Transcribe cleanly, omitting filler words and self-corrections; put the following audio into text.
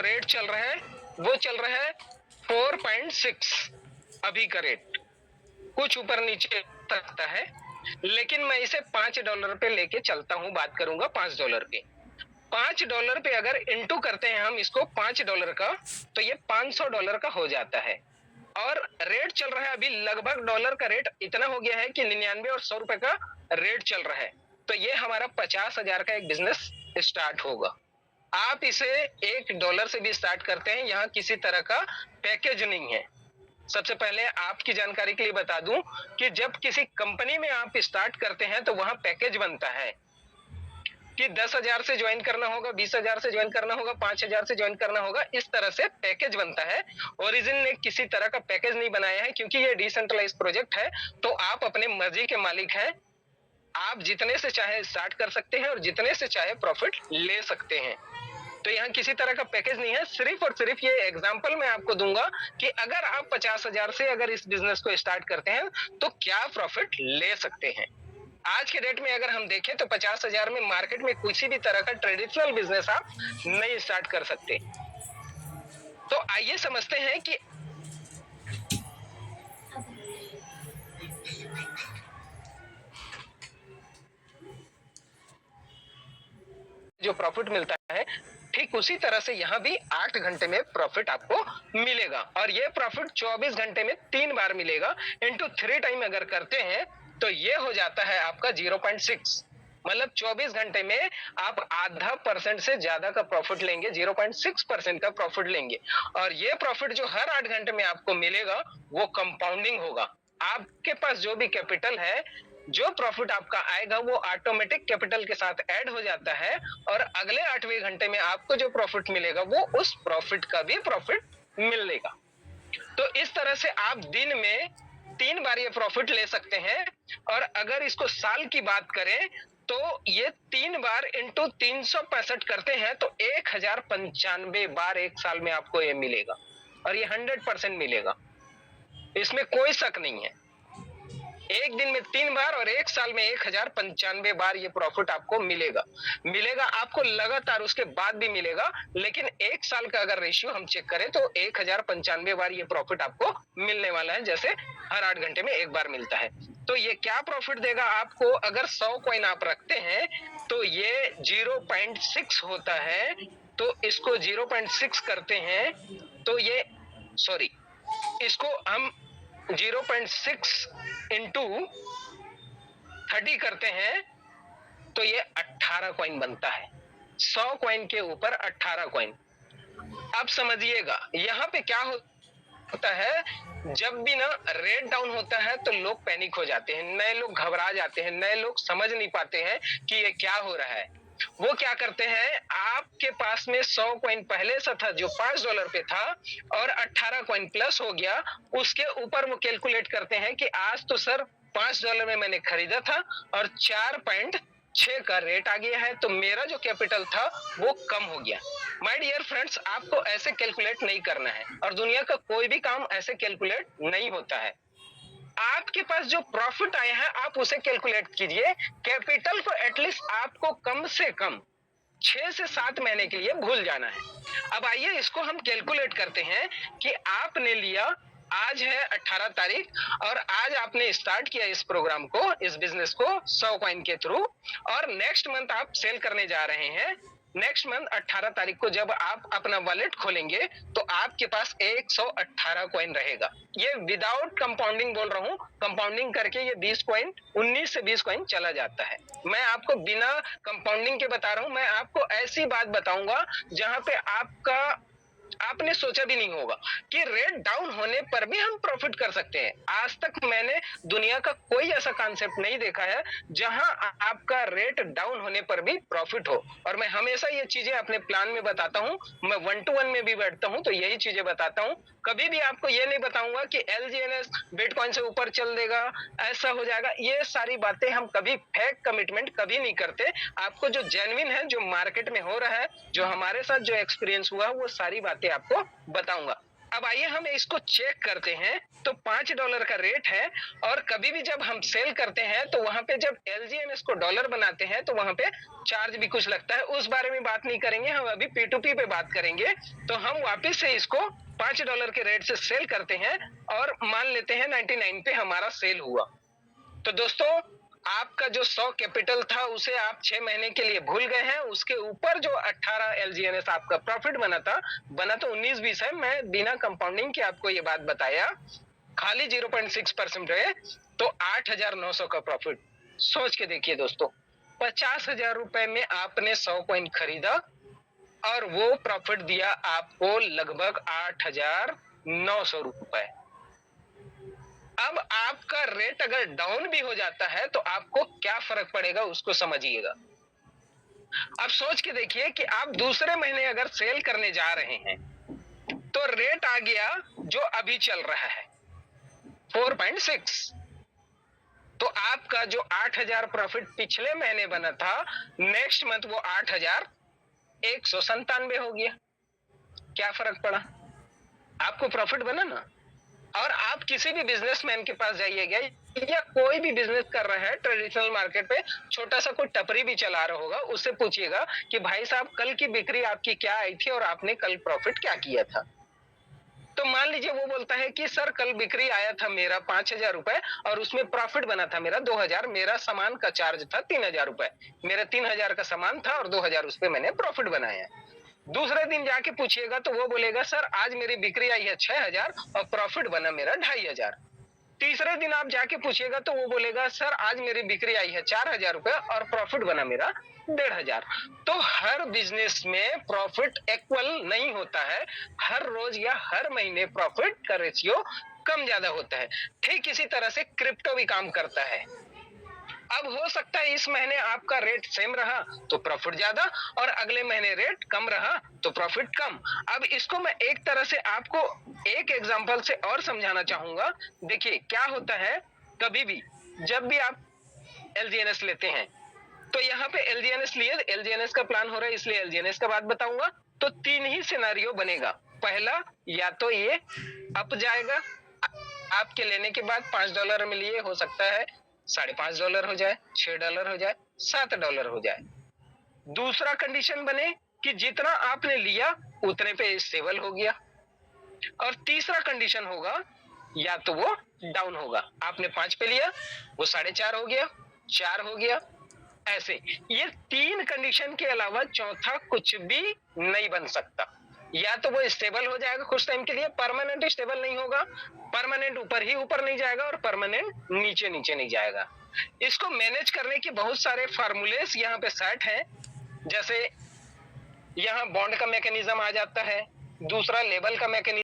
Rate चल रहा है वो चल रहा है 4.6 अभी का रेट, कुछ ऊपर नीचे सकता है, लेकिन मैं इसे $5 पे लेके चलता हूं, बात करूंगा $5 की। $5 पे अगर इंटू करते हैं हम इसको $5 का, तो ये $500 का हो जाता है। और रेट चल रहा है अभी लगभग डॉलर का रेट इतना हो गया है कि 99 और ₹100 का रेट चल रहा है। तो ये हमारा 50,000 का एक बिजनेस स्टार्ट होगा। आप इसे $1 से भी स्टार्ट करते हैं, यहाँ किसी तरह का पैकेज नहीं है। सबसे पहले आपकी जानकारी के लिए बता दूं कि जब किसी कंपनी में आप स्टार्ट करते हैं तो वहां पैकेज बनता है कि 10,000 से ज्वाइन करना होगा, 20,000 से ज्वाइन करना होगा, 5,000 से ज्वाइन करना होगा, इस तरह से पैकेज बनता है। ओरिजिन ने किसी तरह का पैकेज नहीं बनाया है, क्योंकि ये डिसेंट्रलाइज प्रोजेक्ट है, तो आप अपने मर्जी के मालिक हैं। आप जितने से चाहे स्टार्ट कर सकते हैं और जितने से चाहे प्रॉफिट ले सकते हैं। तो यहाँ किसी तरह का पैकेज नहीं है, सिर्फ और सिर्फ ये एग्जांपल मैं आपको दूंगा कि अगर आप 50,000 से अगर इस बिजनेस को स्टार्ट करते हैं तो क्या प्रॉफिट ले सकते हैं। आज के डेट में अगर हम देखें तो 50,000 में मार्केट में किसी भी तरह का ट्रेडिशनल बिजनेस आप नहीं स्टार्ट कर सकते। तो आइए समझते हैं कि जो प्रॉफिट मिलता है ठीक उसी तरह से यहाँ भी 8 घंटे में प्रॉफिट आपको मिलेगा, और ये प्रॉफिट 24 घंटे में 3 बार मिलेगा। इंटू 3 टाइम अगर करते हैं तो ये हो जाता है आपका 0.6, मतलब 24 घंटे में आप आधा % से ज्यादा का प्रॉफिट लेंगे, 0.6% का प्रॉफिट लेंगे। और ये प्रॉफिट जो हर 8 घंटे में आपको मिलेगा वो कंपाउंडिंग होगा। आपके पास जो भी कैपिटल है, जो प्रॉफिट आपका आएगा वो ऑटोमेटिक कैपिटल के साथ ऐड हो जाता है, और अगले 8वें घंटे में आपको जो प्रॉफिट मिलेगा वो उस प्रॉफिट का भी प्रॉफिट मिलेगा। तो इस तरह से आप दिन में 3 बार ये प्रॉफिट ले सकते हैं। और अगर इसको साल की बात करें तो ये 3 बार इंटू 365 करते हैं तो 1095 बार एक साल में आपको ये मिलेगा, और ये 100% मिलेगा, इसमें कोई शक नहीं है। एक दिन में 3 बार और एक साल में 1095 बार ये प्रॉफिट आपको मिलेगा आपको लगातार, उसके बाद भी मिलेगा। लेकिन एक साल का अगर रेशियो हम चेक करें तो 1095 बार ये प्रॉफिट आपको मिलने वाला है, जैसे हर 8 घंटे में एक बार मिलता है। तो ये क्या प्रॉफिट देगा आपको, अगर 100 कॉइन आप रखते हैं तो ये 0.6 होता है। तो इसको 0.6 करते हैं तो ये इसको हम 0.6 इंटू 30 करते हैं तो ये 18 कॉइन बनता है। 100 कॉइन के ऊपर 18 कॉइन। अब समझिएगा यहाँ पे क्या होता है, जब भी ना रेट डाउन होता है तो लोग पैनिक हो जाते हैं, नए लोग घबरा जाते हैं, नए लोग समझ नहीं पाते हैं कि ये क्या हो रहा है। वो क्या करते हैं, आपके पास में 100 कॉइन पहले से था जो $5 पे था, और 18 कॉइन प्लस हो गया, उसके ऊपर वो कैलकुलेट करते हैं कि आज तो सर $5 में मैंने खरीदा था और 4.6 का रेट आ गया है, तो मेरा जो कैपिटल था वो कम हो गया। माय डियर फ्रेंड्स, आपको ऐसे कैलकुलेट नहीं करना है, और दुनिया का कोई भी काम ऐसे कैलकुलेट नहीं होता है। आपके पास जो प्रॉफिट आया है आप उसे कैलकुलेट कीजिए। कैपिटल को एटलीस्ट आपको कम से कम 6 से 7 महीने के लिए भूल जाना है। अब आइए इसको हम कैलकुलेट करते हैं कि आपने लिया, आज है 18 तारीख, और आज आपने स्टार्ट किया इस प्रोग्राम को, इस बिजनेस को 100 कॉइन के थ्रू, और नेक्स्ट मंथ आप सेल करने जा रहे हैं। नेक्स्ट मंथ 18 तारीख को जब आप अपना वॉलेट खोलेंगे तो आपके पास 118 कॉइन रहेगा। ये विदाउट कंपाउंडिंग बोल रहा हूं, कंपाउंडिंग करके ये 20 कॉइन, 19 से 20 कॉइन चला जाता है। मैं आपको बिना कंपाउंडिंग के बता रहा हूं, मैं आपको ऐसी बात बताऊंगा जहां पे आपने सोचा भी नहीं होगा कि रेट डाउन होने पर भी हम प्रॉफिट कर सकते हैं। आज तक मैंने दुनिया का कोई ऐसा कॉन्सेप्ट नहीं देखा है जहां आपका रेट डाउन होने पर भी प्रॉफिट हो। और मैं हमेशा ये चीजें अपने प्लान में बताता हूं, मैं 1 to 1 में भी बैठता हूं तो यही चीजें बताता हूं। कभी भी आपको ये नहीं बताऊंगा कि LGNS बिटकॉइन से ऊपर चल देगा, ऐसा हो जाएगा, ये सारी बातें हम कभी फेक कमिटमेंट कभी नहीं करते। आपको जो जेन्युइन है, जो मार्केट में हो रहा है, जो हमारे साथ जो एक्सपीरियंस हुआ, वो सारी बातें आपको बताऊंगा। अब आइए हम इसको चेक करते हैं तो $5 का रेट है। और कभी भी जब हम सेल करते हैं तो वहां पे जब LGNS को डॉलर बनाते हैं तो वहां पे चार्ज भी कुछ लगता है, उस बारे में बात नहीं करेंगे, हम अभी P2P पे बात करेंगे। तो हम वापस से इसको $5 के रेट से सेल करते हैं और मान लेते हैं 99 पे हमारा सेल हुआ। तो दोस्तों, आपका जो 100 कैपिटल था उसे आप 6 महीने के लिए भूल गए हैं, उसके ऊपर जो 18 LGNS आपका प्रॉफिट बना तो 19-20 है। मैं बिना कंपाउंडिंग के आपको ये बात बताया, खाली 0.6% रहे तो 8,900 का प्रॉफिट। सोच के देखिए दोस्तों, 50,000 रुपए में आपने 100 कॉइन खरीदा और वो प्रॉफिट दिया आपको लगभग 8,900 रुपए। अब आपका रेट अगर डाउन भी हो जाता है तो आपको क्या फर्क पड़ेगा उसको समझिएगा। अब सोच के देखिए कि आप दूसरे महीने अगर सेल करने जा रहे हैं तो रेट आ गया जो अभी चल रहा है 4.6, तो आपका जो 8,000 प्रॉफिट पिछले महीने बना था, नेक्स्ट मंथ वो 8,197 हो गया। क्या फर्क पड़ा? आपको प्रॉफिट बना ना। और आप किसी भी बिजनेसमैन के पास जाइएगा या कोई भी बिजनेस कर रहा है ट्रेडिशनल मार्केट पे, छोटा सा कोई टपरी भी चला रहा होगा, उससे पूछिएगा कि भाई साहब कल की बिक्री आपकी क्या आई थी और आपने कल प्रॉफिट क्या किया था। तो मान लीजिए वो बोलता है कि सर कल बिक्री आया था मेरा 5,000 रुपए और उसमें प्रॉफिट बना था मेरा 2,000, मेरा सामान का चार्ज था 3,000 रुपए, मेरा 3,000 का सामान था और 2,000 उस पे मैंने प्रॉफिट बनाया। दूसरे दिन जाके पूछिएगा तो वो बोलेगा सर आज मेरी बिक्री आई है 6,000 और प्रॉफिट बना मेरा 2,500। तीसरे दिन आप जाके पूछिएगा तो वो बोलेगा सर आज मेरी बिक्री आई है 4,000 रुपए और प्रॉफिट बना मेरा 1,500। तो हर बिजनेस में प्रॉफिट इक्वल नहीं होता है, हर रोज या हर महीने प्रॉफिट का रेशियो कम ज्यादा होता है। ठीक इसी तरह से क्रिप्टो भी काम करता है। अब हो सकता है इस महीने आपका रेट सेम रहा तो प्रॉफिट ज्यादा और अगले महीने रेट कम रहा तो प्रॉफिट कम। अब इसको मैं एक तरह से आपको एक एग्जांपल से और समझाना चाहूंगा। देखिए क्या होता है, कभी भी जब भी आप LGNS लेते हैं तो यहाँ पे LGNS लिए, LGNS का प्लान हो रहा है इसलिए LGNS का बात बताऊंगा। तो 3 ही सिनेरियो बनेगा। पहला, या तो ये अप जाएगा, आपके लेने के बाद $5 में लिए, हो सकता है $5.5 हो जाए, $6 हो जाए, $7 हो जाए। दूसरा कंडीशन बने कि जितना आपने लिया उतने पे स्टेबल हो गया। और तीसरा कंडीशन होगा या तो वो डाउन होगा, आपने 5 पे लिया वो 4.5 हो गया, 4 हो गया, ऐसे। ये 3 कंडीशन के अलावा चौथा कुछ भी नहीं बन सकता। या तो वो स्टेबल हो जाएगा कुछ टाइम के लिए, परमानेंट स्टेबल नहीं होगा, परमानेंट ऊपर ही ऊपर नहीं जाएगा और परमानेंट नीचे नीचे नहीं जाएगा। इसको मैनेज करने के बहुत सारे फार्मूलेस यहाँ पे सेट हैं। जैसे यहाँ बॉन्ड का मैकेनिज्म आ जाता है, दूसरा लेवल का मैकेनिज्म